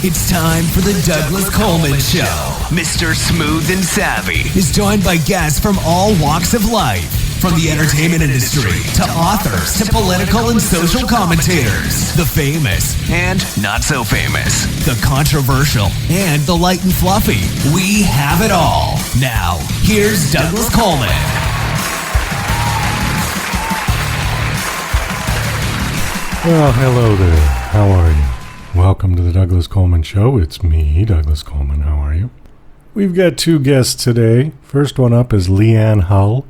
It's time for the Douglas Coleman Show. Mr. Smooth and Savvy is joined by guests from all walks of life, from the entertainment industry to authors to political and social commentators, the famous and not so famous, the controversial and the light and fluffy. We have it all. Now, here's Douglas Coleman. Well, hello there. How are you? Welcome to the Douglas Coleman Show. It's me, Douglas Coleman. How are you? We've got two guests today. First one up is LeAnn Hull.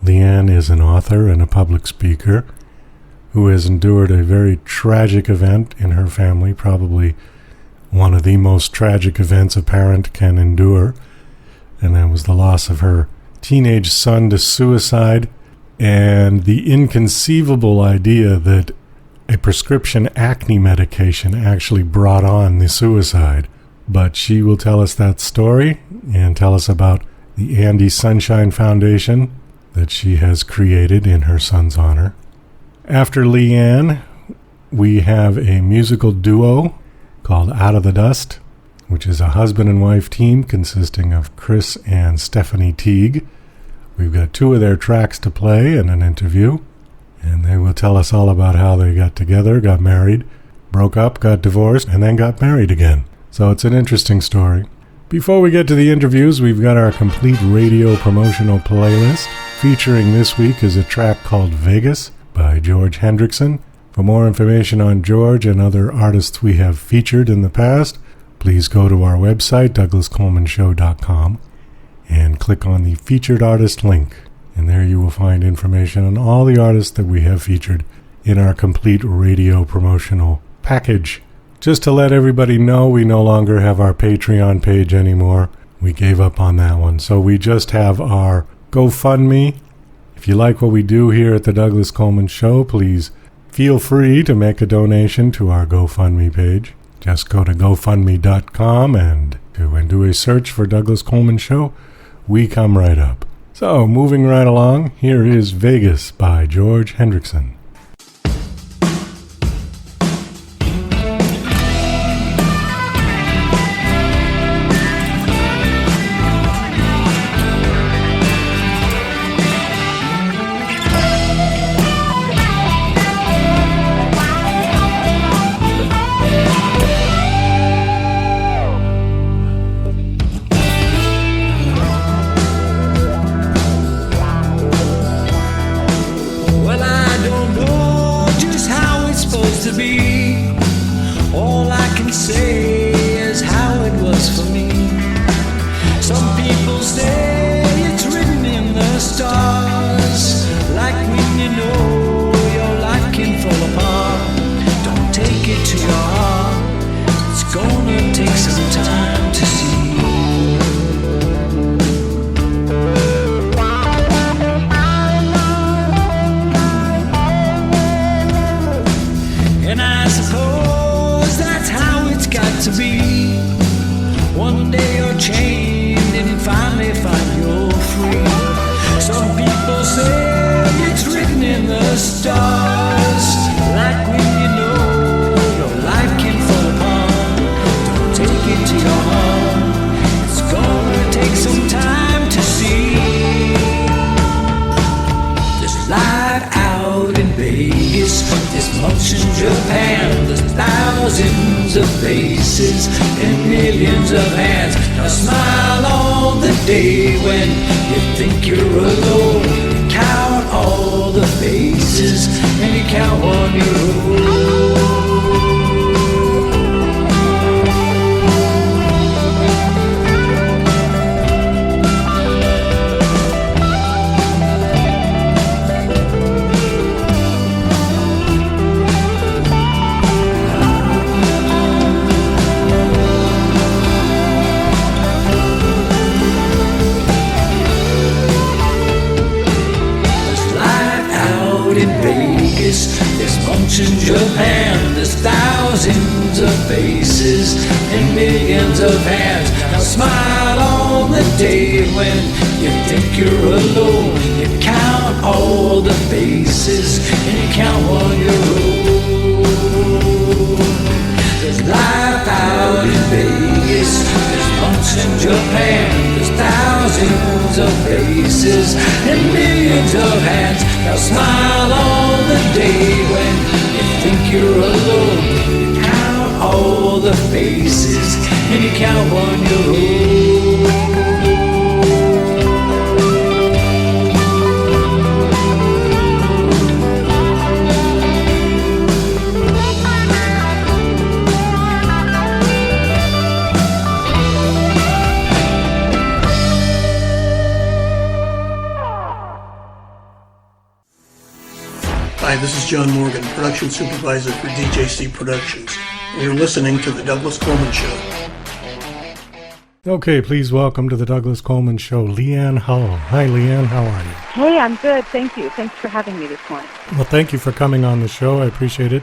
LeAnn is an author and a public speaker who has endured a very tragic event in her family, probably one of the most tragic events a parent can endure, and that was the loss of her teenage son to suicide, and the inconceivable idea that a prescription acne medication actually brought on the suicide. But she will tell us that story and tell us about the Andy Sunshine Foundation that she has created in her son's honor. After LeAnn, we have a musical duo called Out of the Dust, which is a husband and wife team consisting of Chris and Stephine Teague. We've got two of their tracks to play and an interview, and they will tell us all about how they got together, got married, broke up, got divorced, and then got married again. So it's an interesting story. Before we get to the interviews, we've got our complete radio promotional playlist. Featuring this week is a track called Vegas by George Hendrickson. For more information on George and other artists we have featured in the past, please go to our website, douglascolemanshow.com, and click on the Featured Artist link. And there you will find information on all the artists that we have featured in our complete radio promotional package. Just to let everybody know, we no longer have our Patreon page anymore. We gave up on that one. So we just have our GoFundMe. If you like what we do here at the Douglas Coleman Show, please feel free to make a donation to our GoFundMe page. Just go to GoFundMe.com and do a search for Douglas Coleman Show. We come right up. So, moving right along, here is Vegas by George Hendrickson. There's life out thousands of faces and millions of hands. Now smile on the day when you think you're alone. You count all the faces and you count on your own. Hi, this is John Morgan, Production Supervisor for DJC Productions, and you're listening to The Douglas Coleman Show. Okay, please welcome to The Douglas Coleman Show, LeAnn Hull. Hi, LeAnn, how are you? Hey, I'm good, thank you. Thanks for having me this morning. Well, thank you for coming on the show. I appreciate it.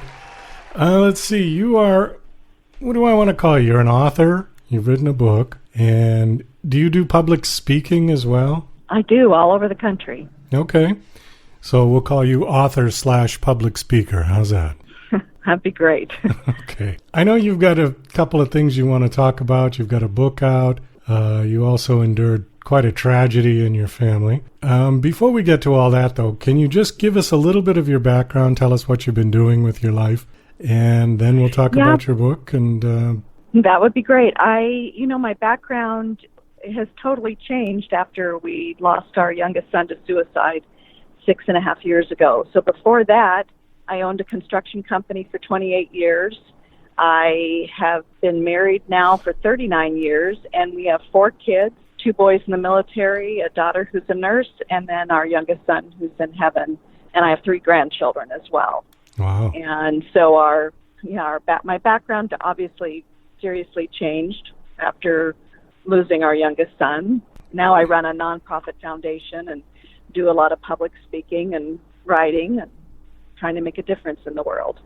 Let's see, you are, what do I want to call you? You're an author, you've written a book, and do you do public speaking as well? I do, all over the country. Okay. So we'll call you author/public speaker. How's that? That'd be great. Okay. I know you've got a couple of things you want to talk about. You've got a book out. You also endured quite a tragedy in your family. Before we get to all that, though, can you just give us a little bit of your background, tell us what you've been doing with your life, and then we'll talk about your book? And that would be great. My background has totally changed after we lost our youngest son to suicide 6.5 years ago. So before that, I owned a construction company for 28 years. I have been married now for 39 years, and we have 4 kids, 2 boys in the military, a daughter who's a nurse, and then our youngest son who's in heaven. And I have 3 grandchildren as well. Wow. And so my background obviously seriously changed after losing our youngest son. Now I run a nonprofit foundation and do a lot of public speaking and writing and trying to make a difference in the world.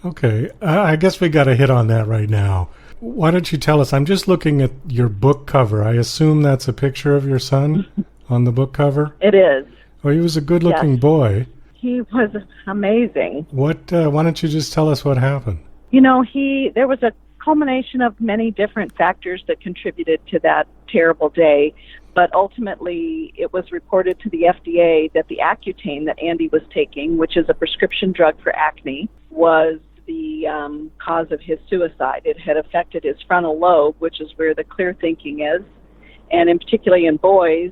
Okay. I guess we got to hit on that right now. Why don't you tell us? I'm just looking at your book cover. I assume that's a picture of your son on the book cover? It is. Oh, he was a good-looking boy. He was amazing. Why don't you just tell us what happened? There was a culmination of many different factors that contributed to that terrible day. But ultimately, it was reported to the FDA that the Accutane that Andy was taking, which is a prescription drug for acne, was the cause of his suicide. It had affected his frontal lobe, which is where the clear thinking is. And particularly in boys,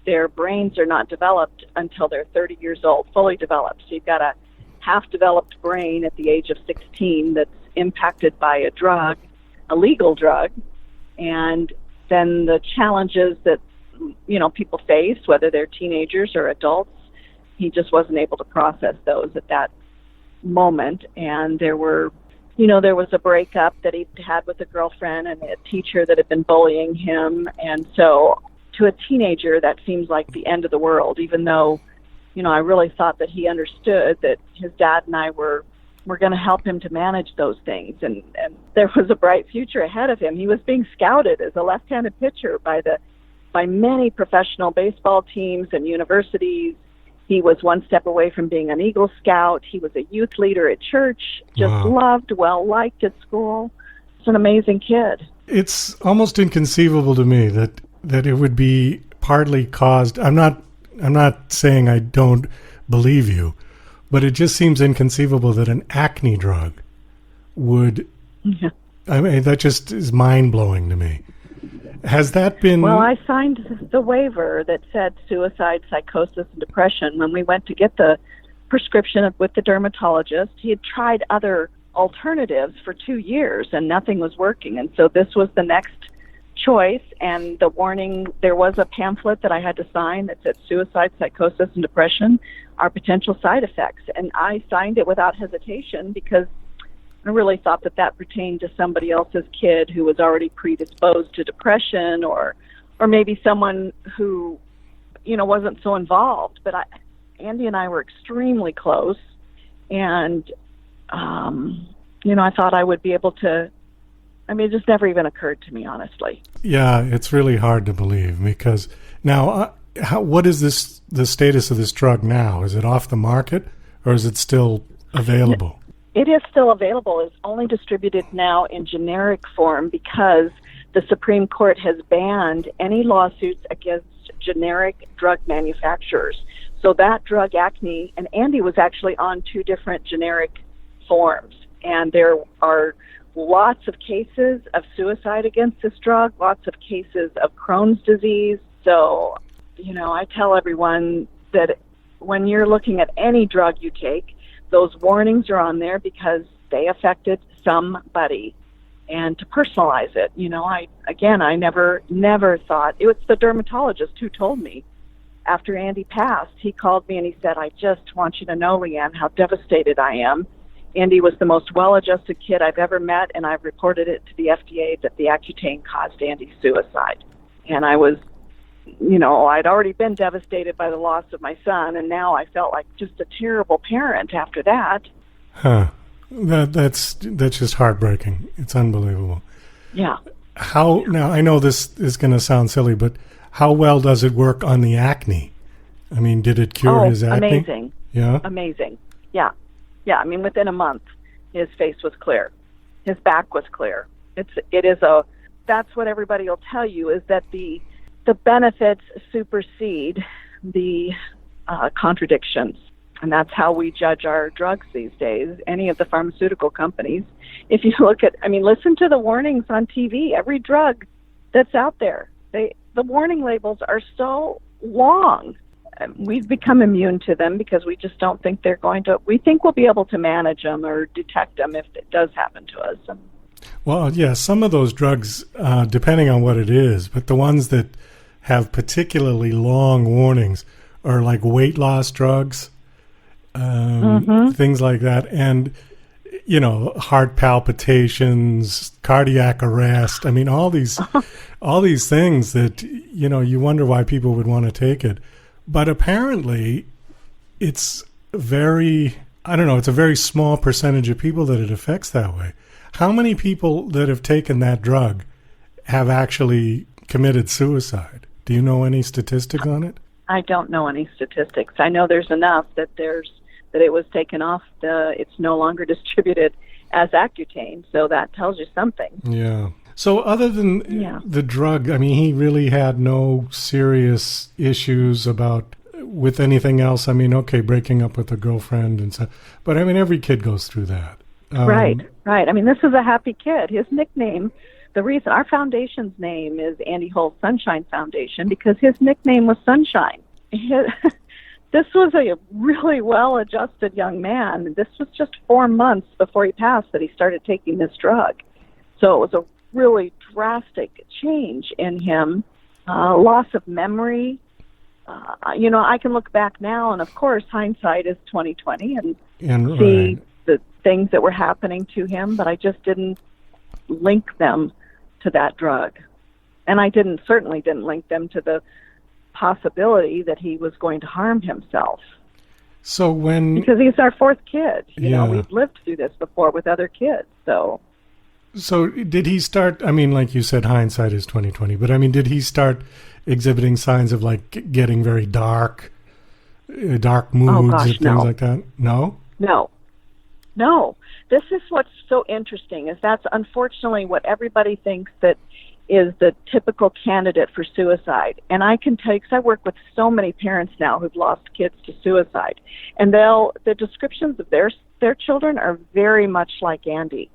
their brains are not developed until they're 30 years old, fully developed. So you've got a half-developed brain at the age of 16 that's impacted by a drug, a legal drug, and then the challenges that people face, whether they're teenagers or adults, he just wasn't able to process those at that moment. And there was a breakup that he had with a girlfriend and a teacher that had been bullying him. And so to a teenager, that seems like the end of the world, even though, I really thought that he understood that his dad and I were going to help him to manage those things. And there was a bright future ahead of him. He was being scouted as a left-handed pitcher by many professional baseball teams and universities. He was one step away from being an Eagle Scout. He was a youth leader at church, just loved, well-liked at school. He's an amazing kid. It's almost inconceivable to me that it would be partly caused. I'm not saying I don't believe you, but it just seems inconceivable that an acne drug would... Yeah. I mean, that just is mind-blowing to me. Has that been... Well, I signed the waiver that said suicide, psychosis, and depression. When we went to get the prescription with the dermatologist, he had tried other alternatives for 2 years, and nothing was working. And so this was the next choice, and the warning, there was a pamphlet that I had to sign that said suicide, psychosis, and depression are potential side effects. And I signed it without hesitation because I really thought that pertained to somebody else's kid who was already predisposed to depression, or maybe someone who, wasn't so involved. But Andy and I were extremely close, and, I thought I would be able to, it just never even occurred to me, honestly. Yeah, it's really hard to believe because now, what is the status of this drug now? Is it off the market or is it still available? It is still available. It's only distributed now in generic form because the Supreme Court has banned any lawsuits against generic drug manufacturers. So that drug Acne, and Andy was actually on 2 different generic forms. And there are lots of cases of suicide against this drug, lots of cases of Crohn's disease. So, I tell everyone that when you're looking at any drug you take, those warnings are on there because they affected somebody. And to personalize it, I never thought, it was the dermatologist who told me after Andy passed. He called me and he said, "I just want you to know, LeAnn, how devastated I am. Andy was the most well-adjusted kid I've ever met, and I've reported it to the FDA that the Accutane caused Andy's suicide." And I was, I'd already been devastated by the loss of my son, and now I felt like just a terrible parent after that. Huh. That's just heartbreaking. It's unbelievable. Yeah. Now, I know this is going to sound silly, but how well does it work on the acne? I mean, did it cure his acne? Amazing. Yeah? Amazing. Yeah. Yeah, I mean, within a month, his face was clear. His back was clear. That's what everybody will tell you, is that the benefits supersede the contradictions. And that's how we judge our drugs these days, any of the pharmaceutical companies. If you listen to the warnings on TV, every drug that's out there, the warning labels are so long. We've become immune to them because we just don't think we think we'll be able to manage them or detect them if it does happen to us. Well, yeah, some of those drugs, depending on what it is, but the ones that have particularly long warnings are like weight loss drugs, things like that. And, heart palpitations, cardiac arrest. I mean, all these things that, you wonder why people would want to take it. But apparently it's a very small percentage of people that it affects that way. How many people that have taken that drug have actually committed suicide? Do you know any statistics on it? I don't know any statistics. I know there's enough that it was taken off. It's no longer distributed as Accutane, so that tells you something. Yeah. So other than the drug, I mean, he really had no serious issues with anything else. I mean, okay, breaking up with a girlfriend and stuff, but I mean, every kid goes through that. Right. I mean, this is a happy kid. His nickname, the reason our foundation's name is Andy Hull Sunshine Foundation, because his nickname was Sunshine. This was a really well-adjusted young man. This was just 4 months before he passed that he started taking this drug. So it was a really drastic change in him, loss of memory. I can look back now, and of course, hindsight is 20/20, and see the things that were happening to him. But I just didn't link them to that drug, and I certainly didn't link them to the possibility that he was going to harm himself. So because he's our 4th kid, we've lived through this before with other kids, so. So did he start, I mean, like you said, hindsight is 20/20, but I mean, did he start exhibiting signs of like getting very dark moods and things like that? No? No. This is what's so interesting, is that's unfortunately what everybody thinks that is the typical candidate for suicide. And I can tell you, because I work with so many parents now who've lost kids to suicide, and the descriptions of their children are very much like Andy.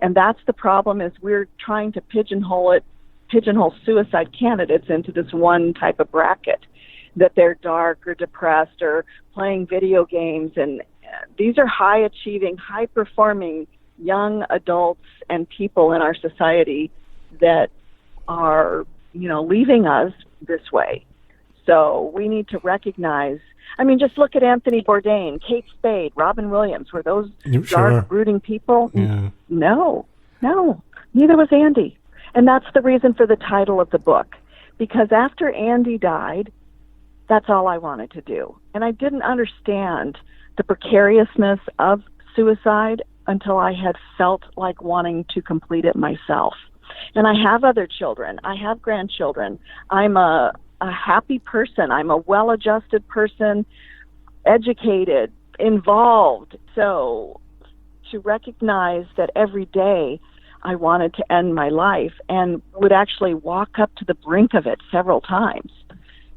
And that's the problem, is we're trying to pigeonhole suicide candidates into this one type of bracket, that they're dark or depressed or playing video games. And these are high-achieving, high-performing young adults and people in our society that are, leaving us this way. So we need to recognize, I mean, just look at Anthony Bourdain, Kate Spade, Robin Williams. Were those dark, brooding people? Yeah. No, neither was Andy. And that's the reason for the title of the book, because after Andy died, that's all I wanted to do. And I didn't understand the precariousness of suicide until I had felt like wanting to complete it myself. And I have other children. I have grandchildren. I'm a happy person. I'm a well-adjusted person, educated, involved. So to recognize that every day I wanted to end my life and would actually walk up to the brink of it several times.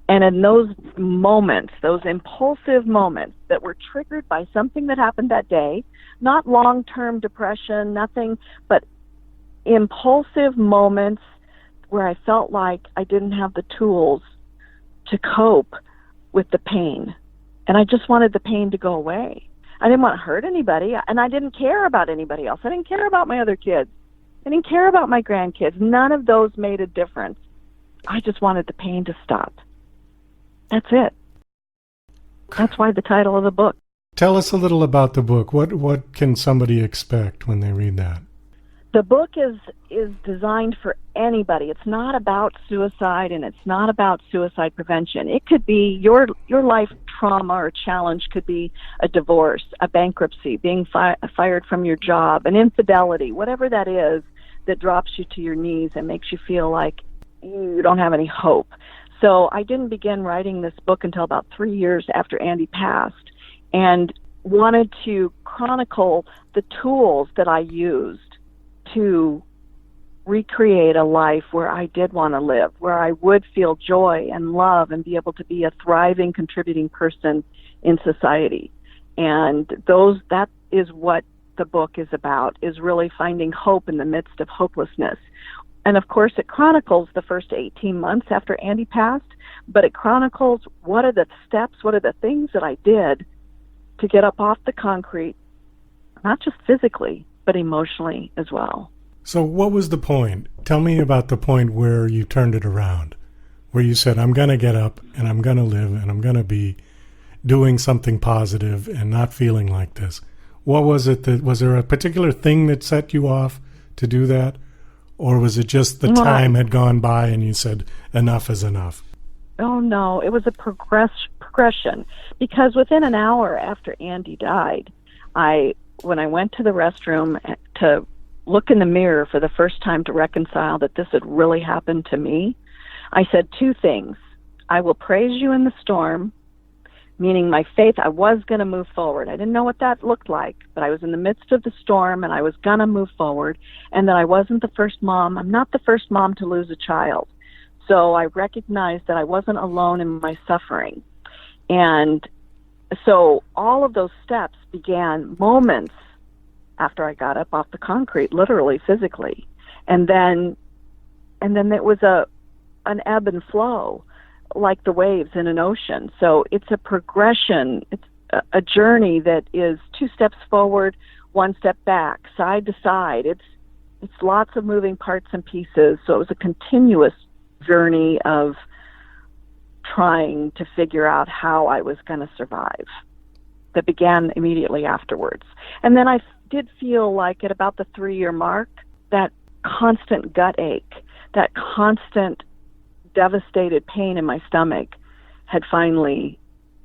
And in those moments, those impulsive moments that were triggered by something that happened that day, not long-term depression, nothing, but impulsive moments where I felt like I didn't have the tools to cope with the pain. And I just wanted the pain to go away. I didn't want to hurt anybody, and I didn't care about anybody else. I didn't care about my other kids. I didn't care about my grandkids. None of those made a difference. I just wanted the pain to stop. That's it. That's why the title of the book. Tell us a little about the book. What can somebody expect when they read that? The book is designed for anybody. It's not about suicide, and it's not about suicide prevention. It could be your life trauma or challenge could be a divorce, a bankruptcy, being fired from your job, an infidelity, whatever that is that drops you to your knees and makes you feel like you don't have any hope. So I didn't begin writing this book until about 3 years after Andy passed, and wanted to chronicle the tools that I used to recreate a life where I did want to live, where I would feel joy and love and be able to be a thriving, contributing person in society. And that is what the book is about, is really finding hope in the midst of hopelessness. And of course, it chronicles the first 18 months after Andy passed, but it chronicles what are the steps, what are the things that I did to get up off the concrete, not just physically, but emotionally as well. So what was the point? Tell me about the point where you turned it around, where you said, I'm going to get up and I'm going to live and I'm going to be doing something positive and not feeling like this. What was it was there a particular thing that set you off to do that? Or was it just the time had gone by and you said, enough is enough? Oh, no, it was a progression. Because within an hour after Andy died, when I went to the restroom to look in the mirror for the first time to reconcile that this had really happened to me, I said two things. I will praise you in the storm, meaning my faith, I was going to move forward. I didn't know what that looked like, but I was in the midst of the storm and I was going to move forward, and that I wasn't the first mom. I'm not the first mom to lose a child. So I recognized that I wasn't alone in my suffering. And so all of those steps began moments after I got up off the concrete, literally, physically. And then it was an ebb and flow, like the waves in an ocean. So it's a progression. It's a journey that is 2 steps forward, 1 step back, side to side. It's lots of moving parts and pieces. So it was a continuous journey of trying to figure out how I was going to survive that began immediately afterwards. And then I did feel like at about the 3-year mark, that constant gut ache, that constant devastated pain in my stomach had finally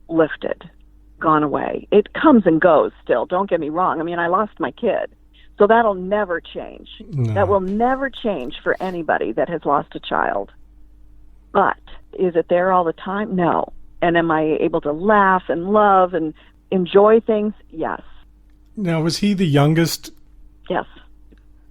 lifted, gone away. It comes and goes still, don't get me wrong. I mean, I lost my kid, so that'll never change. No. That will never change for anybody that has lost a child. But is it there all the time? No. And am I able to laugh and love and enjoy things? Yes. Now, was he the youngest? Yes.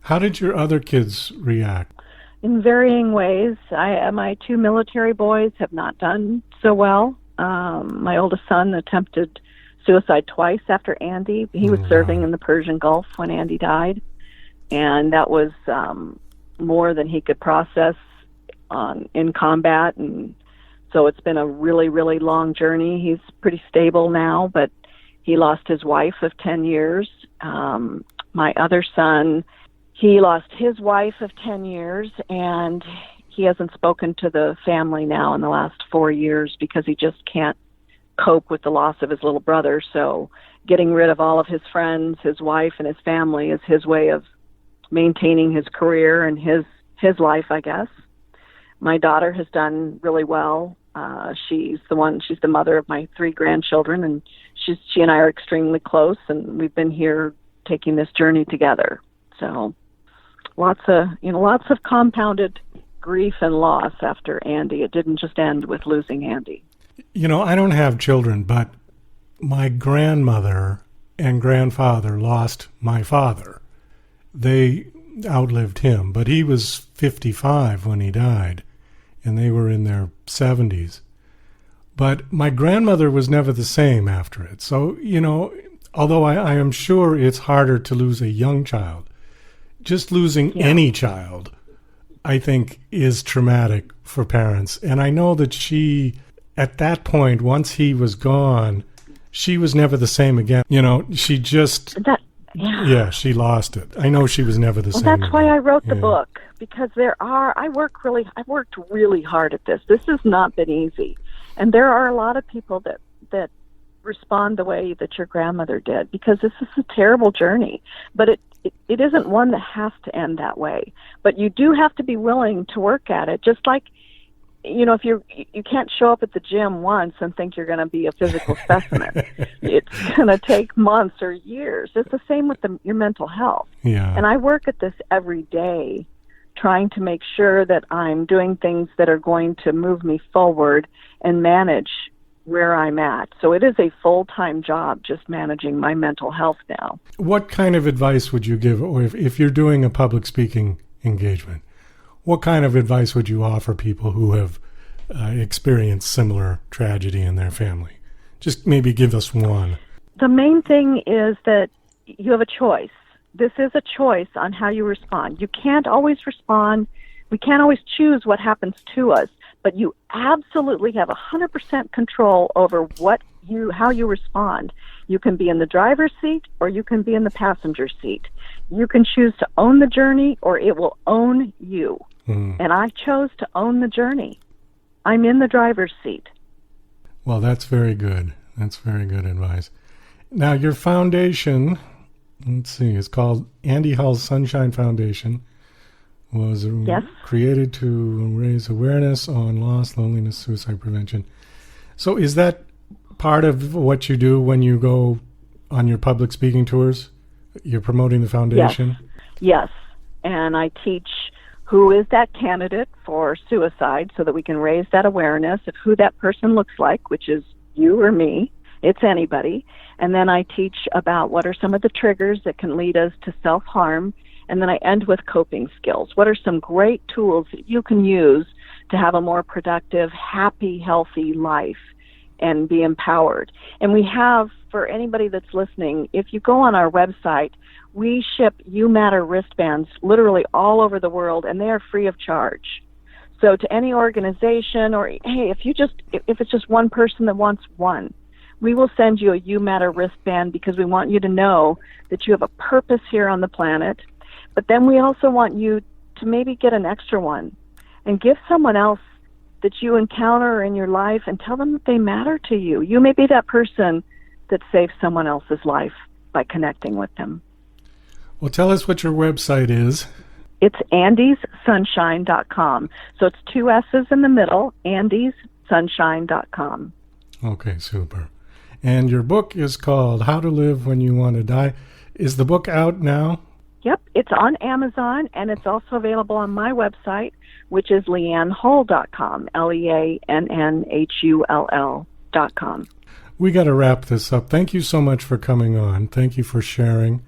How did your other kids react? In varying ways. My 2 military boys have not done so well. My oldest son attempted suicide twice after Andy. He was serving in the Persian Gulf when Andy died, and that was more than he could process in combat, and so it's been a really, really long journey. He's pretty stable now, but he lost his wife of 10 years. My other son, he lost his wife of 10 years, and he hasn't spoken to the family now in the last 4 years because he just can't cope with the loss of his little brother. So getting rid of all of his friends, his wife, and his family is his way of maintaining his career and his life, I guess. My daughter has done really well. She's the mother of my 3 grandchildren, and she and I are extremely close, and we've been here taking this journey together. So lots of compounded grief and loss after Andy. It didn't just end with losing Andy. I don't have children, but my grandmother and grandfather lost my father. They outlived him, but he was 55 when he died, and they were in their 70s. But my grandmother was never the same after it. So, although I am sure it's harder to lose a young child, just losing any child, I think, is traumatic for parents. And I know that she, at that point, once he was gone, she was never the same again. She just... she lost it. I know she was never the same. Well, that's why I wrote the book, because I've worked really hard at this. This has not been easy. And there are a lot of people that respond the way that your grandmother did, because this is a terrible journey. But it isn't one that has to end that way. But you do have to be willing to work at it. Just like, if you can't show up at the gym once and think you're going to be a physical specimen. It's going to take months or years. It's the same with your mental health. Yeah. And I work at this every day, trying to make sure that I'm doing things that are going to move me forward and manage where I'm at. So it is a full-time job just managing my mental health now. What kind of advice would you give, or if you're doing a public speaking engagement, what kind of advice would you offer people who have experienced similar tragedy in their family? Just maybe give us one. The main thing is that you have a choice. This is a choice on how you respond. You can't always respond. We can't always choose what happens to us, but you absolutely have 100% control over how you respond. You can be in the driver's seat or you can be in the passenger seat. You can choose to own the journey or it will own you. And I chose to own the journey. I'm in the driver's seat. Well, that's very good. That's very good advice. Now, your foundation, let's see, it's called Andy Hull's Sunshine Foundation, was created to raise awareness on loss, loneliness, suicide prevention. So is that part of what you do when you go on your public speaking tours? You're promoting the foundation? Yes. And I teach who is that candidate for suicide so that we can raise that awareness of who that person looks like, which is you or me. It's anybody. And then I teach about what are some of the triggers that can lead us to self-harm. And then I end with coping skills. What are some great tools that you can use to have a more productive, happy, healthy life and be empowered? And we have, for anybody that's listening, if you go on our website, we ship You Matter wristbands literally all over the world, and they are free of charge. So to any organization, or hey, if it's just one person that wants one, we will send you a You Matter wristband, because we want you to know that you have a purpose here on the planet. But then we also want you to maybe get an extra one and give someone else that you encounter in your life and tell them that they matter to you. You may be that person that saves someone else's life by connecting with them. Well, tell us what your website is. It's andyssunshine.com. So it's 2 S's in the middle, andyssunshine.com. Okay, super. And your book is called How to Live When You Want to Die. Is the book out now? Yep, it's on Amazon, and it's also available on my website, which is LeAnnHull.com, LeAnnHull.com. We got to wrap this up. Thank you so much for coming on. Thank you for sharing.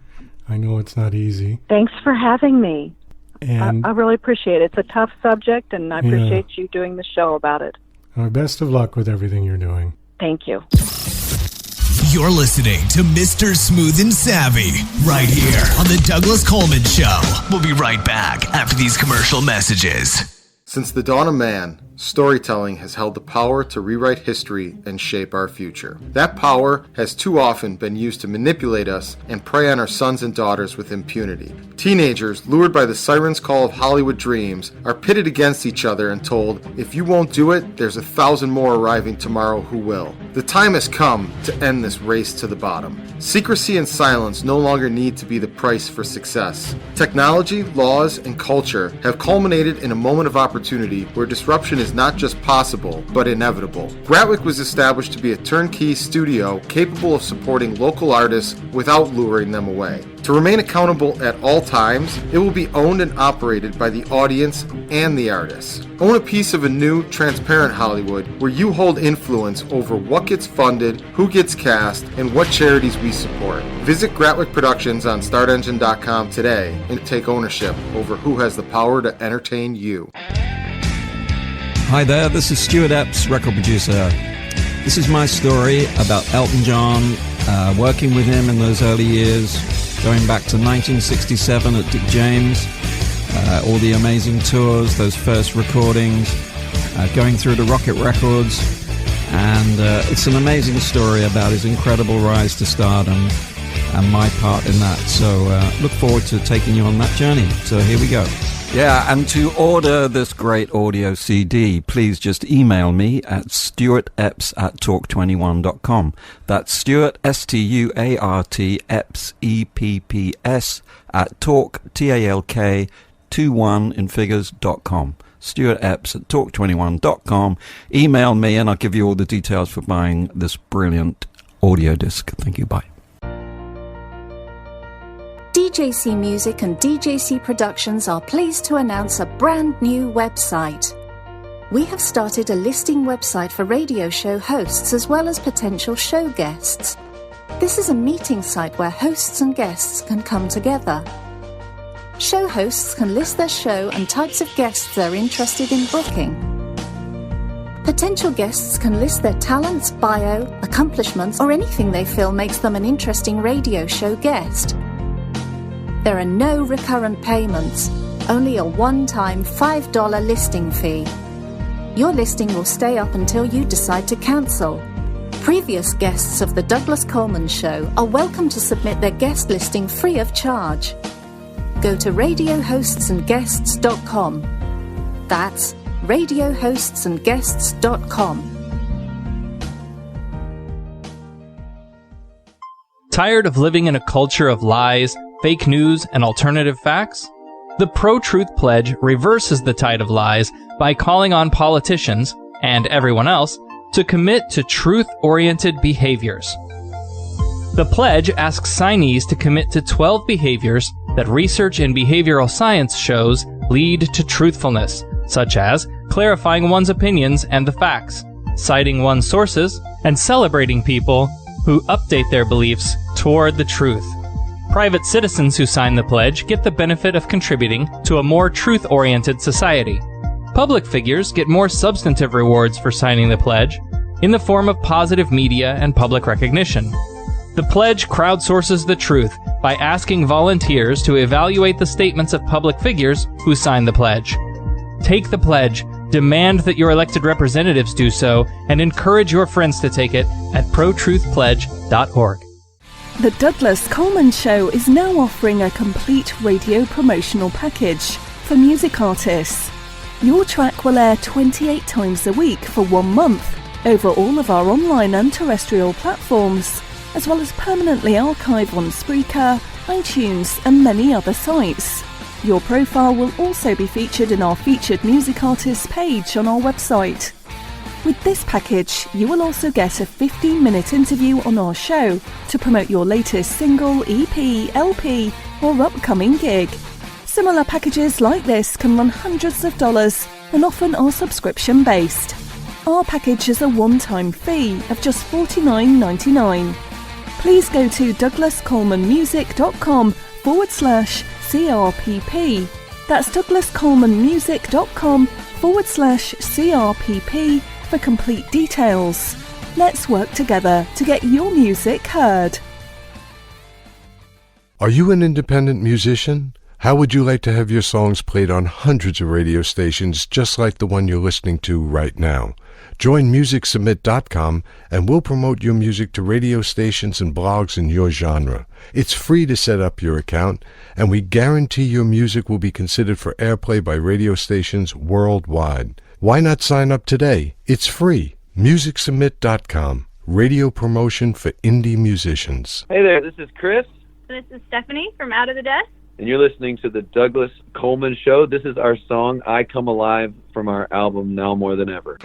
I know it's not easy. Thanks for having me. And I really appreciate it. It's a tough subject, and I appreciate you doing the show about it. Best of luck with everything you're doing. Thank you. You're listening to Mr. Smooth and Savvy right here on the Douglas Coleman Show. We'll be right back after these commercial messages. Since the dawn of man, storytelling has held the power to rewrite history and shape our future. That power has too often been used to manipulate us and prey on our sons and daughters with impunity. Teenagers, lured by the siren's call of Hollywood dreams, are pitted against each other and told, if you won't do it, there's 1,000 more arriving tomorrow who will. The time has come to end this race to the bottom. Secrecy and silence no longer need to be the price for success. Technology, laws, and culture have culminated in a moment of opportunity where disruption is not just possible, but inevitable. Gratwick was established to be a turnkey studio capable of supporting local artists without luring them away. To remain accountable at all times, it will be owned and operated by the audience and the artists. Own a piece of a new, transparent Hollywood where you hold influence over what gets funded, who gets cast, and what charities we support. Visit Gratwick Productions on StartEngine.com today and take ownership over who has the power to entertain you. Hi there, this is Stuart Epps, record producer. This is my story about Elton John, working with him in those early years, going back to 1967 at Dick James, all the amazing tours, those first recordings, going through to Rocket Records, and it's an amazing story about his incredible rise to stardom and my part in that. So look forward to taking you on that journey. So here we go. Yeah, and to order this great audio CD, please just email me at stuartepps@talk21.com. That's Stuart, Stuart, Epps, EPPS, at talk, TALK, 21 in figures.com. Stuart Epps at talk21.com. Email me and I'll give you all the details for buying this brilliant audio disc. Thank you. Bye. DJC Music and DJC Productions are pleased to announce a brand new website. We have started a listing website for radio show hosts as well as potential show guests. This is a meeting site where hosts and guests can come together. Show hosts can list their show and types of guests they're interested in booking. Potential guests can list their talents, bio, accomplishments, or anything they feel makes them an interesting radio show guest. There are no recurrent payments, only a one-time $5 listing fee. Your listing will stay up until you decide to cancel. Previous guests of The Douglas Coleman Show are welcome to submit their guest listing free of charge. Go to radiohostsandguests.com. That's radiohostsandguests.com. Tired of living in a culture of lies, fake news, and alternative facts? The Pro-Truth Pledge reverses the tide of lies by calling on politicians, and everyone else, to commit to truth-oriented behaviors. The pledge asks signees to commit to 12 behaviors that research in behavioral science shows lead to truthfulness, such as clarifying one's opinions and the facts, citing one's sources, and celebrating people who update their beliefs toward the truth. Private citizens who sign the pledge get the benefit of contributing to a more truth-oriented society. Public figures get more substantive rewards for signing the pledge in the form of positive media and public recognition. The pledge crowdsources the truth by asking volunteers to evaluate the statements of public figures who sign the pledge. Take the pledge, demand that your elected representatives do so, and encourage your friends to take it at protruthpledge.org. The Douglas Coleman Show is now offering a complete radio promotional package for music artists. Your track will air 28 times a week for 1 month over all of our online and terrestrial platforms, as well as permanently archive on Spreaker, iTunes and many other sites. Your profile will also be featured in our featured music artists page on our website. With this package, you will also get a 15-minute interview on our show to promote your latest single, EP, LP or upcoming gig. Similar packages like this can run hundreds of dollars and often are subscription-based. Our package is a one-time fee of just $49.99. Please go to douglascolemanmusic.com/CRPP. That's douglascolemanmusic.com/CRPP for complete details. Let's work together to get your music heard. Are you an independent musician? How would you like to have your songs played on hundreds of radio stations just like the one you're listening to right now? Join MusicSubmit.com and we'll promote your music to radio stations and blogs in your genre. It's free to set up your account, and we guarantee your music will be considered for airplay by radio stations worldwide. Why not sign up today? It's free. MusicSubmit.com. Radio promotion for indie musicians. Hey there, this is Chris. This is Stephanie from Out of the Desk. And you're listening to the Douglas Coleman Show. This is our song, I Come Alive, from our album, Now More Than Ever.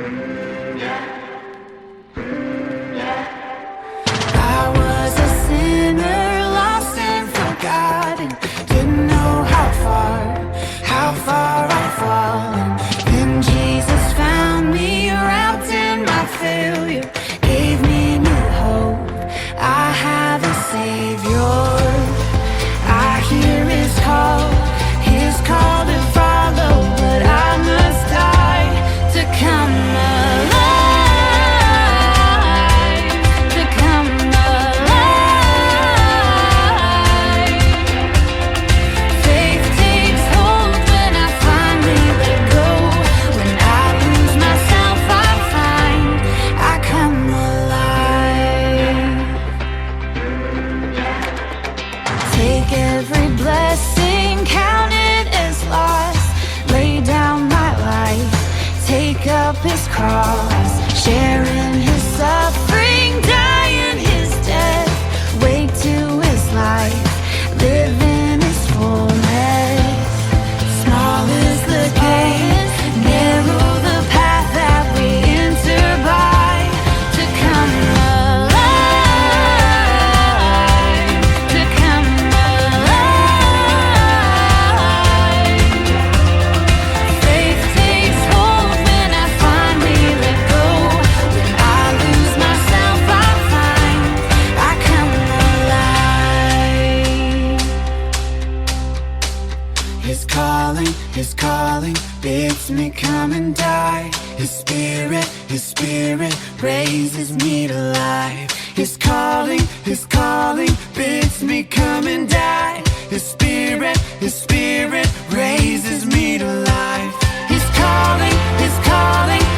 I was a sinner, lost and forgotten. Didn't know how far I'd fallen. Then Jesus found me wrapped in my failure, gave me new hope. I have a Savior. I hear his call to follow, but I must die to come alive. his cross, sharing his suffering, dying his death, wake to his life, living his fullness. Small is the gate, narrow the path that we enter by, to come alive, to come alive. Faith takes hold when I finally let go. When I lose myself, I find I come alive. His calling bids me come and die. His spirit raises me to life. His calling bids me come and die. His spirit raises me to life. His calling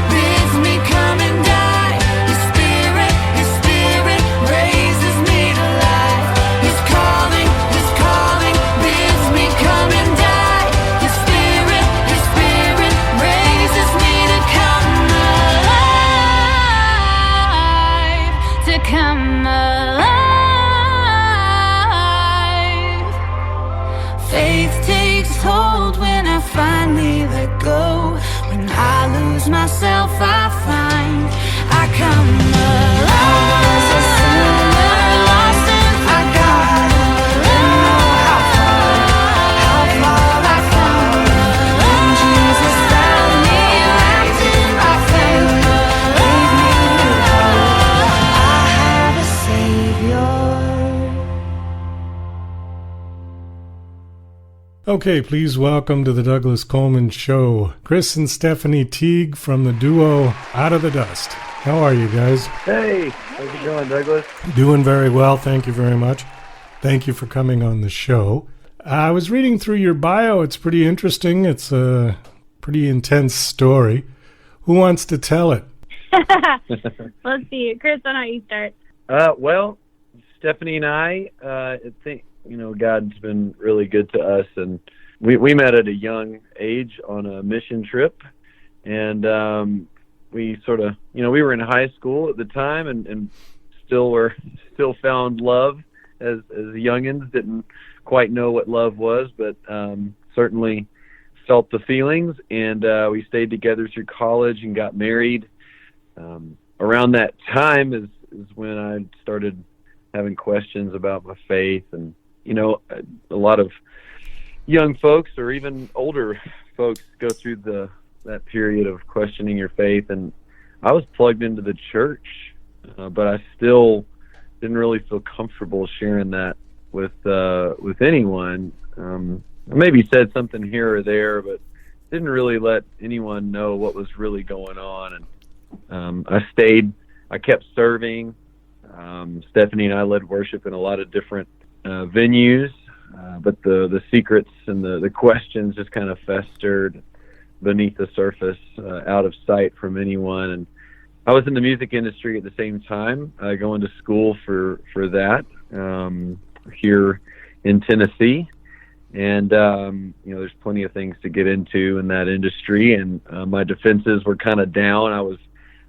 bids me come and die. His spirit raises me to life. His calling bids me come and die. His spirit raises me to come alive, to come alive. Faith takes hold when I finally let go. When I lose myself, I find I come alive. I was a sinner, lost and forgotten. Didn't know how far I come. When Jesus found me, wrapped in my faith, gave me new hope. I have a Savior. Okay, please welcome to the Douglas Coleman Show, Chris and Stephanie Teague from the duo Out of the Dust. How are you guys? Hey, how's it going, Douglas? Doing very well, thank you very much. Thank you for coming on the show. I was reading through your bio. It's pretty interesting. It's a pretty intense story. Who wants to tell it? Let's see. Chris, why don't you start? Well, Stephanie and I think, God's been really good to us, and we met at a young age on a mission trip, and we sort of, we were in high school at the time, and still found love as youngins. Didn't quite know what love was, but certainly felt the feelings, and we stayed together through college and got married. Around that time is when I started having questions about my faith, and a lot of young folks or even older folks go through that period of questioning your faith, and I was plugged into the church, but I still didn't really feel comfortable sharing that with anyone. I maybe said something here or there, but didn't really let anyone know what was really going on. And I kept serving. Stephanie and I led worship in a lot of different venues, but the secrets and the questions just kind of festered beneath the surface, out of sight from anyone. And I was in the music industry at the same time, going to school for that here in Tennessee. And there's plenty of things to get into in that industry, and my defenses were kind of down. I was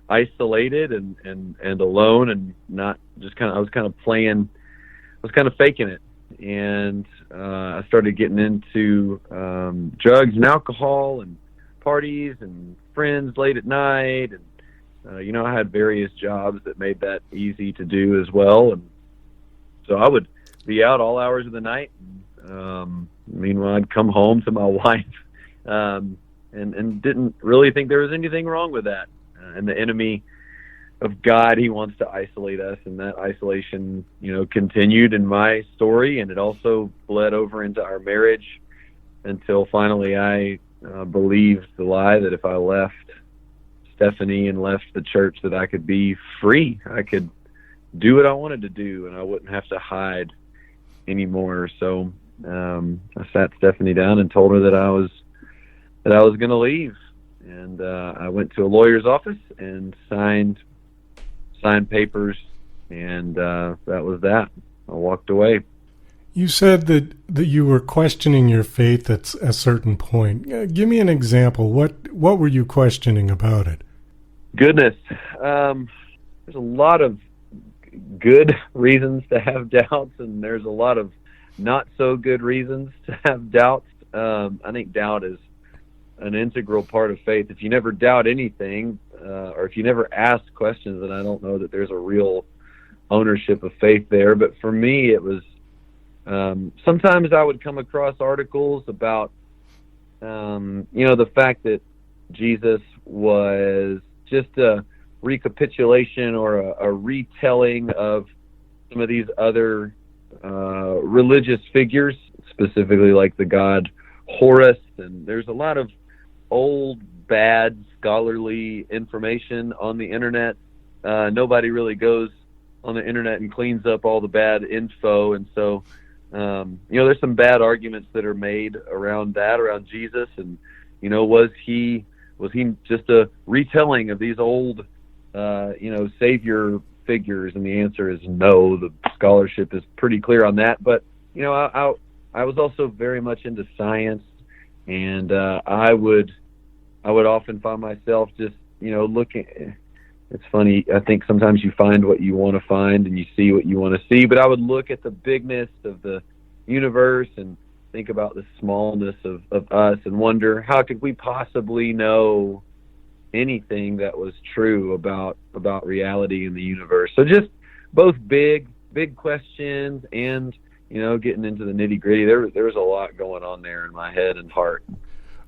isolated and alone, and not just I was kind of faking it. And I started getting into drugs and alcohol and parties and friends late at night, and I had various jobs that made that easy to do as well. And so I would be out all hours of the night. Meanwhile, I'd come home to my wife, and didn't really think there was anything wrong with that. And the enemy of God, he wants to isolate us, and that isolation, continued in my story, and it also bled over into our marriage until finally I believed the lie that if I left Stephanie and left the church, that I could be free. I could do what I wanted to do, and I wouldn't have to hide anymore. So I sat Stephanie down and told her that I was going to leave, and I went to a lawyer's office and signed papers, and that was that. I walked away. You said that you were questioning your faith at a certain point. Give me an example. What were you questioning about it? Goodness. There's a lot of good reasons to have doubts, and there's a lot of not so good reasons to have doubts. I think doubt is an integral part of faith. If you never doubt anything, or if you never ask questions, then I don't know that there's a real ownership of faith there. But for me, it was sometimes I would come across articles about the fact that Jesus was just a recapitulation or a retelling of some of these other religious figures, specifically like the god Horus. And there's a lot of old, bad, scholarly information on the internet. Nobody really goes on the internet and cleans up all the bad info. And so, there's some bad arguments that are made around Jesus. And, was he just a retelling of these old, savior figures? And the answer is no. The scholarship is pretty clear on that. But, I was also very much into science, and I would often find myself just, looking. It's funny. I think sometimes you find what you want to find and you see what you want to see. But I would look at the bigness of the universe and think about the smallness of us and wonder, how could we possibly know anything that was true about reality in the universe? So just both big questions and, getting into the nitty gritty. There was a lot going on there in my head and heart.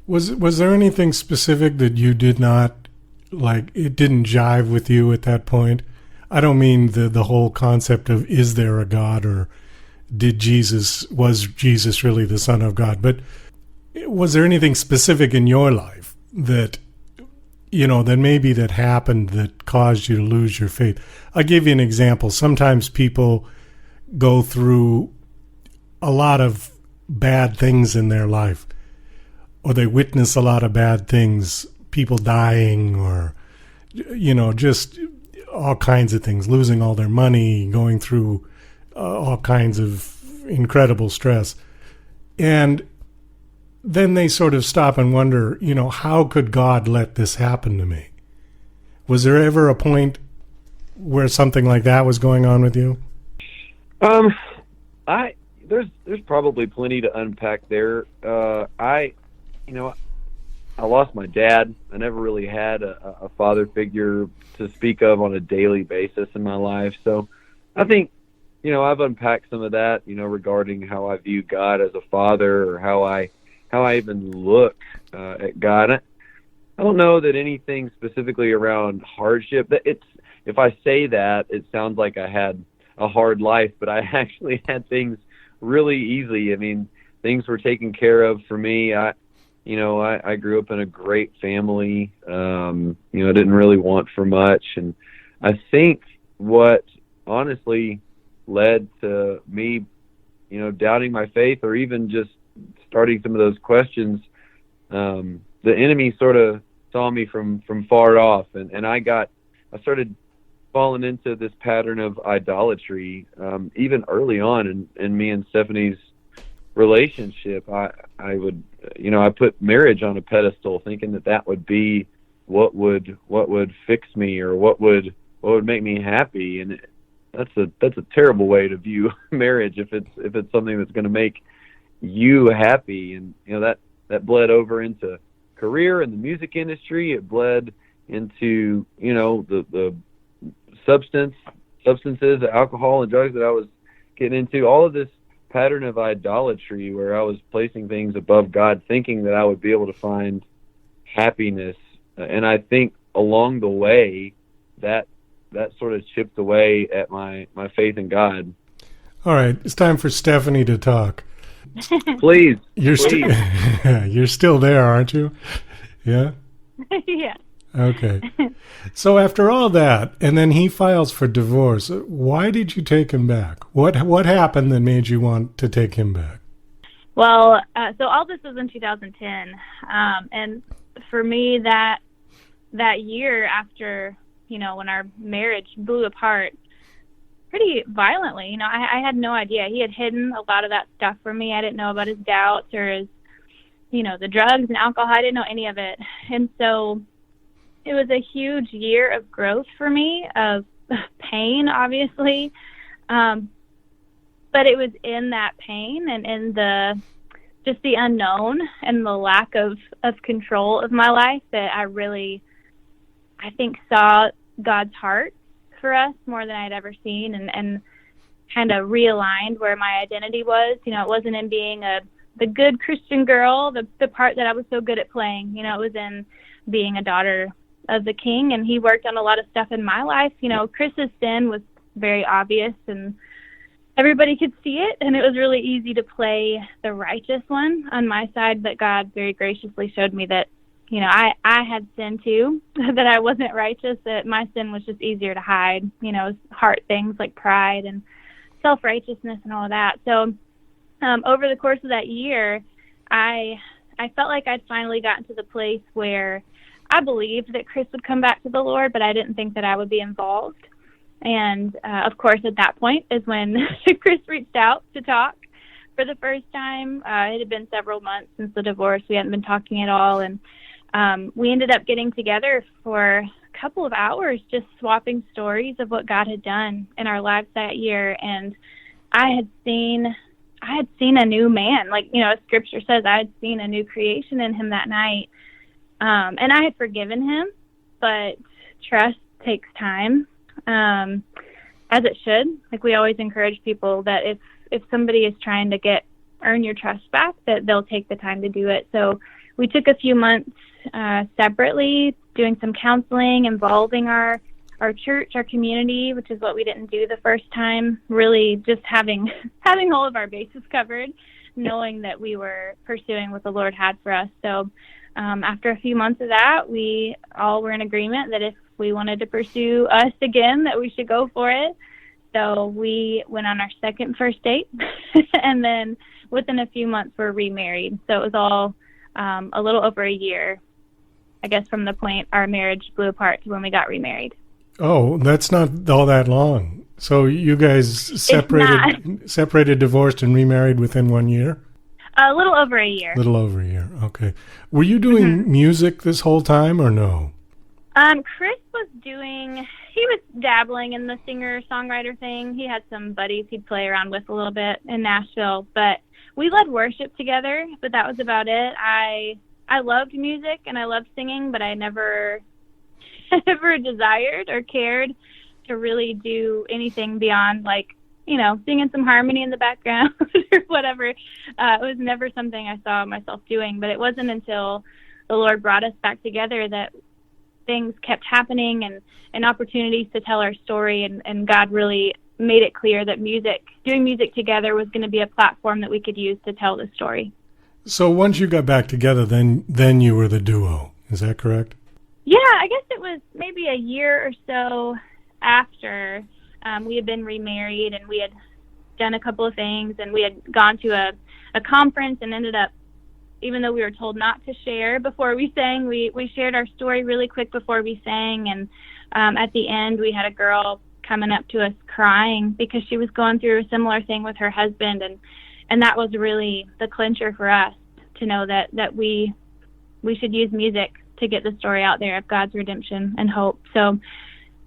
Was there anything specific that you did not like? It didn't jive with you at that point? I don't mean the whole concept of, is there a God, or was Jesus really the Son of God? But was there anything specific in your life that, that happened that caused you to lose your faith? I'll give you an example. Sometimes people go through a lot of bad things in their life, or they witness a lot of bad things, people dying, or, just all kinds of things, losing all their money, going through all kinds of incredible stress. And then they sort of stop and wonder, how could God let this happen to me? Was there ever a point where something like that was going on with you? There's probably plenty to unpack there. I lost my dad. I never really had a father figure to speak of on a daily basis in my life. So I think, I've unpacked some of that, regarding how I view God as a father, or how I even look at God. I don't know that anything specifically around hardship. If I say that, it sounds like I had a hard life, but I actually had things really easy. I mean, things were taken care of for me. I grew up in a great family. I didn't really want for much. And I think what honestly led to me, doubting my faith, or even just starting some of those questions, the enemy sort of saw me from far off. And I started falling into this pattern of idolatry, even early on in me and Stephanie's relationship. I would, I put marriage on a pedestal, thinking that would be what would fix me, or what would make me happy. And that's a terrible way to view marriage if it's something that's going to make you happy. And that bled over into career in the music industry. It bled into the substances, the alcohol and drugs that I was getting into. All of this pattern of idolatry, where I was placing things above God, thinking that I would be able to find happiness. And I think along the way that sort of chipped away at my faith in God. All right, it's time for Stephanie to talk. Please. You're still there, aren't you? Yeah? Yeah. Okay. So after all that, and then he files for divorce, why did you take him back? What happened that made you want to take him back? Well, so all this was in 2010. And for me, that year after, when our marriage blew apart pretty violently, I had no idea. He had hidden a lot of that stuff from me. I didn't know about his doubts or his, the drugs and alcohol. I didn't know any of it. And so a huge year of growth for me, of pain, obviously. But it was in that pain and in just the unknown and the lack of control of my life that I think, saw God's heart for us more than I'd ever seen, and kind of realigned where my identity was. You know, it wasn't in being the good Christian girl, the part that I was so good at playing. You know, it was in being a daughter of the King, and he worked on a lot of stuff in my life. You know, Chris's sin was very obvious, and everybody could see it, and it was really easy to play the righteous one on my side, but God very graciously showed me that, you know, I had sin too, that I wasn't righteous, that my sin was just easier to hide, you know, heart things like pride and self-righteousness and all of that. So over the course of that year, I felt like I'd finally gotten to the place where I believed that Chris would come back to the Lord, but I didn't think that I would be involved. And, of course, at that point is when Chris reached out to talk for the first time. It had been several months since the divorce. We hadn't been talking at all. And we ended up getting together for a couple of hours, just swapping stories of what God had done in our lives that year. And I had seen a new man. Like, you know, as Scripture says, I had seen a new creation in him that night. And I had forgiven him, but trust takes time. As it should. Like, we always encourage people that if somebody is trying to earn your trust back, that they'll take the time to do it. So we took a few months separately, doing some counseling, involving our church, our community, which is what we didn't do the first time, really just having all of our bases covered, knowing that we were pursuing what the Lord had for us. So after a few months of that, we all were in agreement that if we wanted to pursue us again, that we should go for it. So we went on our second first date, and then within a few months we're remarried. So it was all a little over a year, I guess, from the point our marriage blew apart to when we got remarried. Oh, that's not all that long. So you guys separated, divorced, and remarried within 1 year? A little over a year. Okay. Were you doing music this whole time or no? Chris he was dabbling in the singer-songwriter thing. He had some buddies he'd play around with a little bit in Nashville, but we led worship together, but that was about it. I loved music and I loved singing, but I never desired or cared to really do anything beyond, like, you know, singing some harmony in the background or whatever. It was never something I saw myself doing, but it wasn't until the Lord brought us back together that things kept happening and opportunities to tell our story, and God really made it clear that doing music together was going to be a platform that we could use to tell the story. So once you got back together, then you were the duo. Is that correct? Yeah, I guess it was maybe a year or so after we had been remarried, and we had done a couple of things, and we had gone to a conference and ended up, even though we were told not to share before we sang, we shared our story really quick before we sang. And at the end, we had a girl coming up to us crying because she was going through a similar thing with her husband. And that was really the clincher for us to know that we should use music to get the story out there of God's redemption and hope. So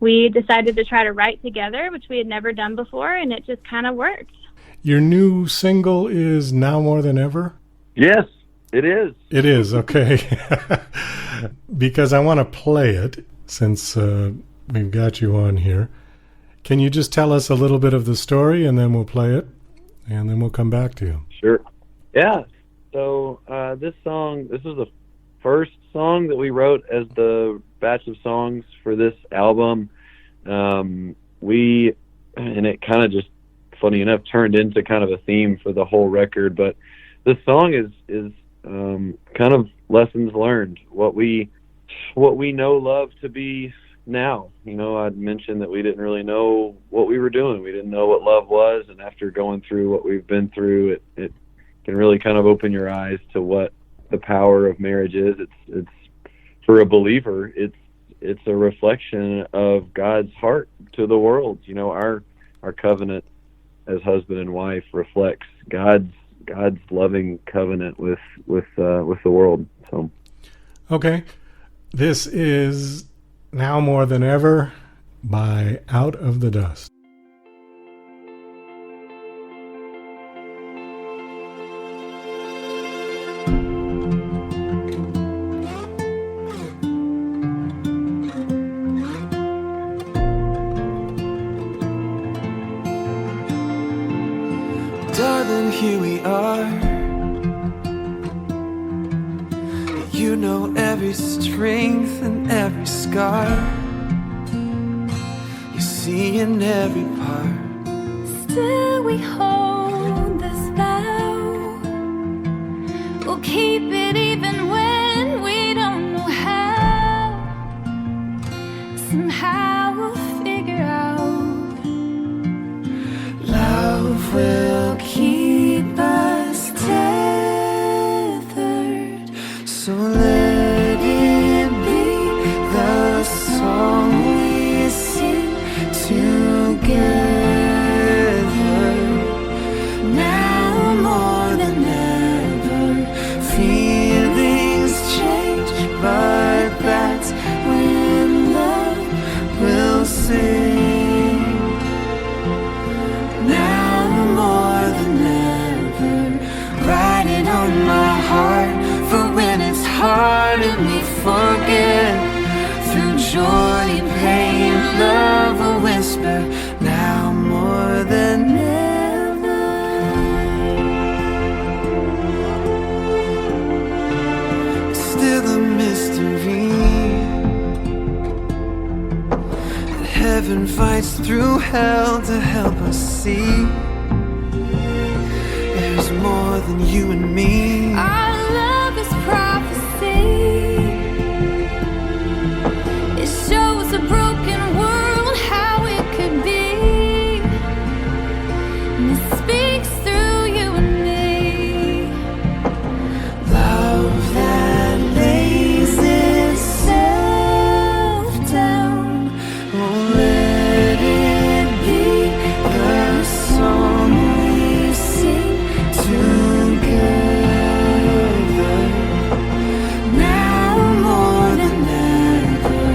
we decided to try to write together, which we had never done before, and it just kind of worked. Your new single is Now More Than Ever? Yes. It is. It is, okay. Because I want to play it since we've got you on here. Can you just tell us a little bit of the story, and then we'll play it, and then we'll come back to you? Sure. Yeah. So this was the first song that we wrote as the batch of songs for this album. And it kind of just, funny enough, turned into kind of a theme for the whole record. But this song is kind of lessons learned, what we know love to be now. You know, I'd mentioned that we didn't really know what we were doing. We didn't know what love was, and after going through what we've been through, it can really kind of open your eyes to what the power of marriage is. It's for a believer, it's a reflection of God's heart to the world. You know, our covenant as husband and wife reflects God's loving covenant with the world. So, okay, This is Now More Than Ever by Out of the Dust. Darling, here we are. You know every strength and every scar. You see in every part. Still we hold this vow. We'll keep it even when we don't know how. Somehow we'll figure out. Love will keep us tethered. So let it be the song we sing together. Now more than ever, feelings change, but that's when love will sing. Now more than ever, write it on my heart, for when it's hard and we forget, through joy and pain, love will whisper, now more than ever. Still a mystery that heaven fights through hell to help us see there's more than you and me. Our love is prophecy. It shows a broken world how it could be. And it speaks through you and me. Love that lays itself down. Oh, let it be the song we sing together. Now more than ever,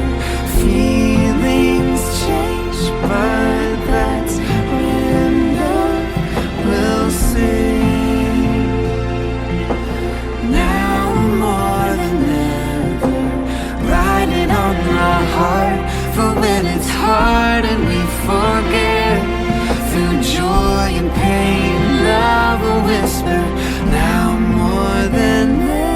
feelings change, but that's when love will sing. Now more than ever, write it on my heart, for when it's hard and we forget, through joy and pain, love will whisper, now more than ever.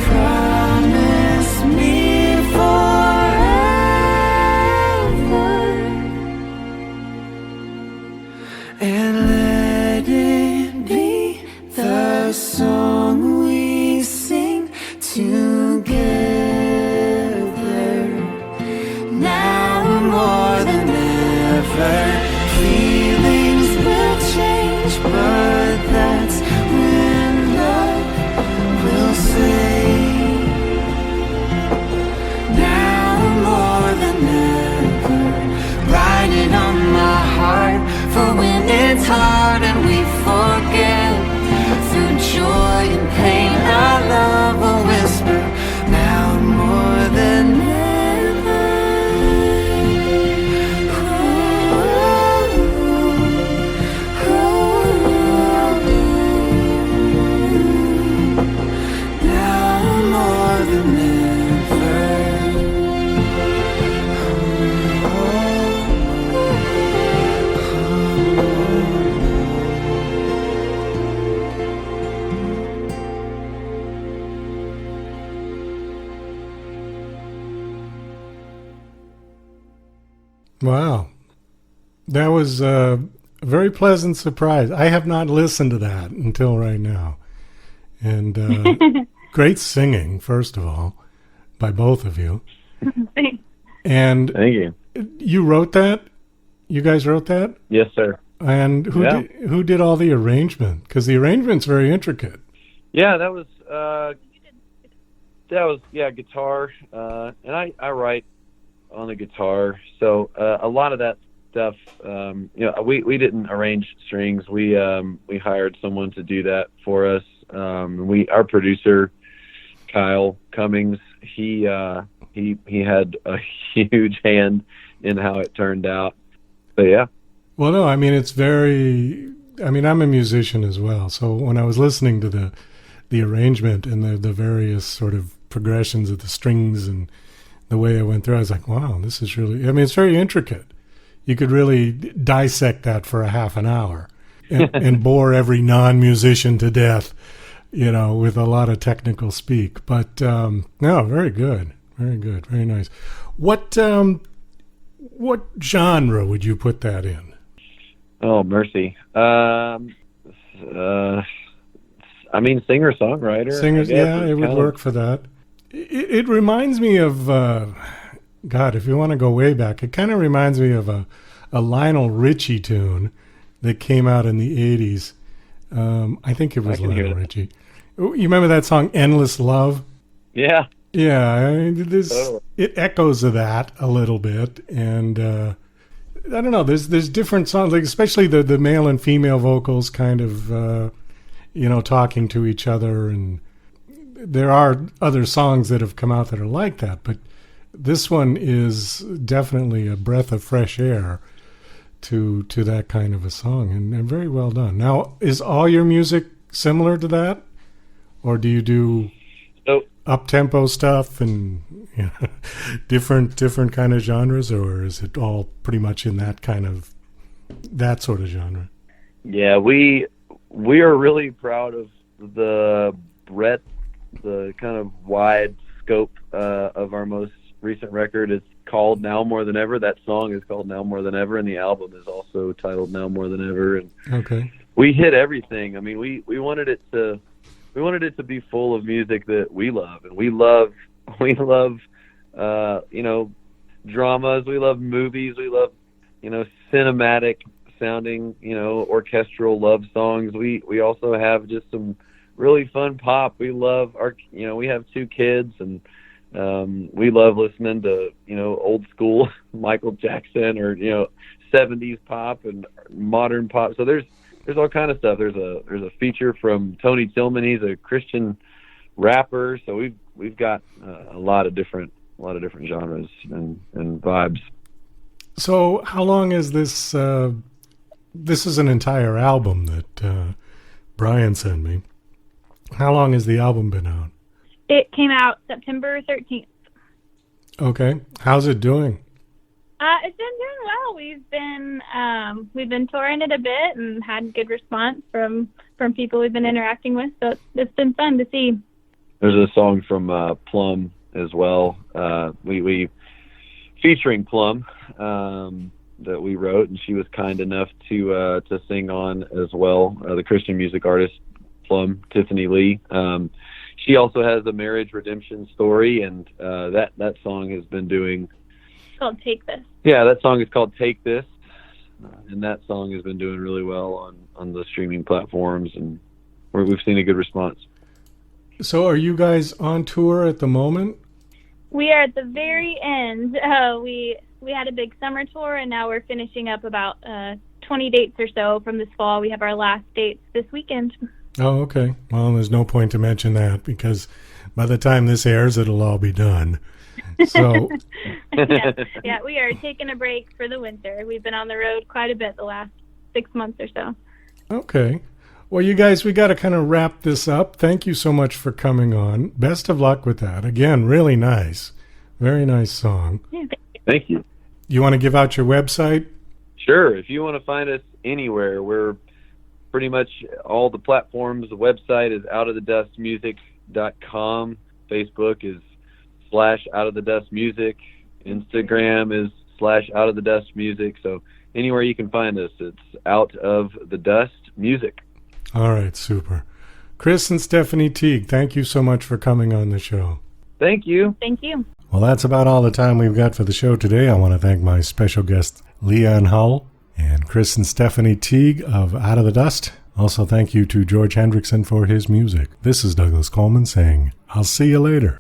Promise me forever, and let it be the song we sing together. Now more than ever, feelings will change, but that's when love will sing. Now more than ever, write it on my heart, for when it's hard and we forget, through joy and pain, our love will whisper, now more than ever. Now more than Wow. That was a very pleasant surprise. I have not listened to that until right now. And great singing, first of all, by both of you. Thanks. And Thank you. You wrote that? You guys wrote that? Yes, sir. And who did all the arrangement? Because the arrangement's very intricate. Yeah, that was guitar, and I write on the guitar. So a lot of that stuff, we didn't arrange strings. We hired someone to do that for us. Our producer, Kyle Cummings, he had a huge hand in how it turned out. But yeah. Well, no, I mean, I'm a musician as well. So when I was listening to the arrangement and the various sort of progressions of the strings and the way I went through, I was like, wow, this is really, it's very intricate. You could really dissect that for a half an hour and bore every non-musician to death, with a lot of technical speak. But no, very good. Very good. Very nice. What genre would you put that in? Oh, mercy. Singer-songwriter. Singers, yeah, it would work for that. It reminds me of, God, if you want to go way back, it kind of reminds me of a Lionel Richie tune that came out in the 80s. I think it was Lionel Richie. You remember that song, Endless Love? Yeah. Yeah, it echoes of that a little bit, and I don't know. There's different songs, like especially the male and female vocals, kind of talking to each other, and there are other songs that have come out that are like that, but this one is definitely a breath of fresh air to that kind of a song, and very well done. Now, is all your music similar to that, or do you do up-tempo stuff and different kind of genres, or is it all pretty much in that sort of genre? Yeah, we are really proud of the breadth, the kind of wide scope of our most recent record. It's called Now More Than Ever. That song is called Now More Than Ever, and the album is also titled Now More Than Ever. And okay, we hit everything. I mean, we wanted it to be full of music that we love, and we love dramas. We love movies. We love cinematic sounding orchestral love songs. We also have just some really fun pop. We love we have 2 kids, and we love listening to old school Michael Jackson or 70s pop and modern pop. So there's all kind of stuff. There's a feature from Tony Tillman. He's a Christian rapper. So we've got a lot of different genres and vibes. So how long is this? This is an entire album that Brian sent me. How long has the album been out? It came out September 13th. Okay. How's it doing? It's been doing well. We've been touring it a bit and had good response from people we've been interacting with. So it's been fun to see. There's a song from Plum as well. We featuring Plum that we wrote, and she was kind enough to sing on as well. The Christian music artist Plum, Tiffany Lee. She also has a marriage redemption story, and that song has been doing. It's called Take This. Yeah, that song is called Take This, and that song has been doing really well on the streaming platforms, and we've seen a good response. So are you guys on tour at the moment? We are at the very end. We had a big summer tour, and now we're finishing up about 20 dates or so from this fall. We have our last dates this weekend. Oh, okay. Well, there's no point to mention that because by the time this airs, it'll all be done. So, yeah, we are taking a break for the winter. We've been on the road quite a bit the last 6 months or so. Okay. Well, you guys, we got to kind of wrap this up. Thank you so much for coming on. Best of luck with that. Again, really nice. Very nice song. Yeah, thank you. You want to give out your website? Sure. If you want to find us anywhere, we're pretty much all the platforms. The website is outofthedustmusic.com. Facebook is /outofthedustmusic. Instagram is /outofthedustmusic. So anywhere you can find us, it's Out of the Dust Music. All right, super. Chris and Stephanie Teague, thank you so much for coming on the show. Thank you. Thank you. Well, that's about all the time we've got for the show today. I want to thank my special guests, LeAnn Hull and Chris and Stephanie Teague of Out of the Dust. Also, thank you to George Hendrickson for his music. This is Douglas Coleman saying, I'll see you later.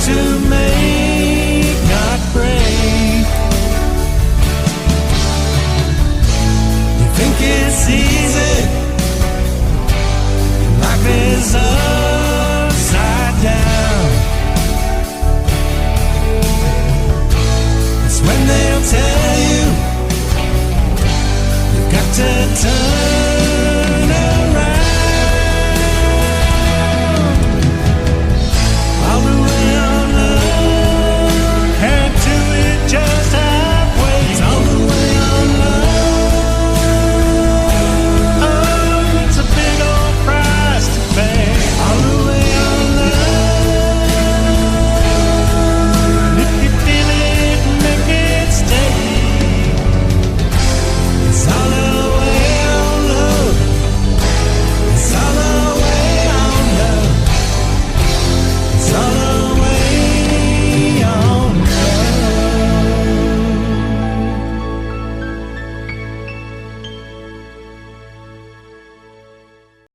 To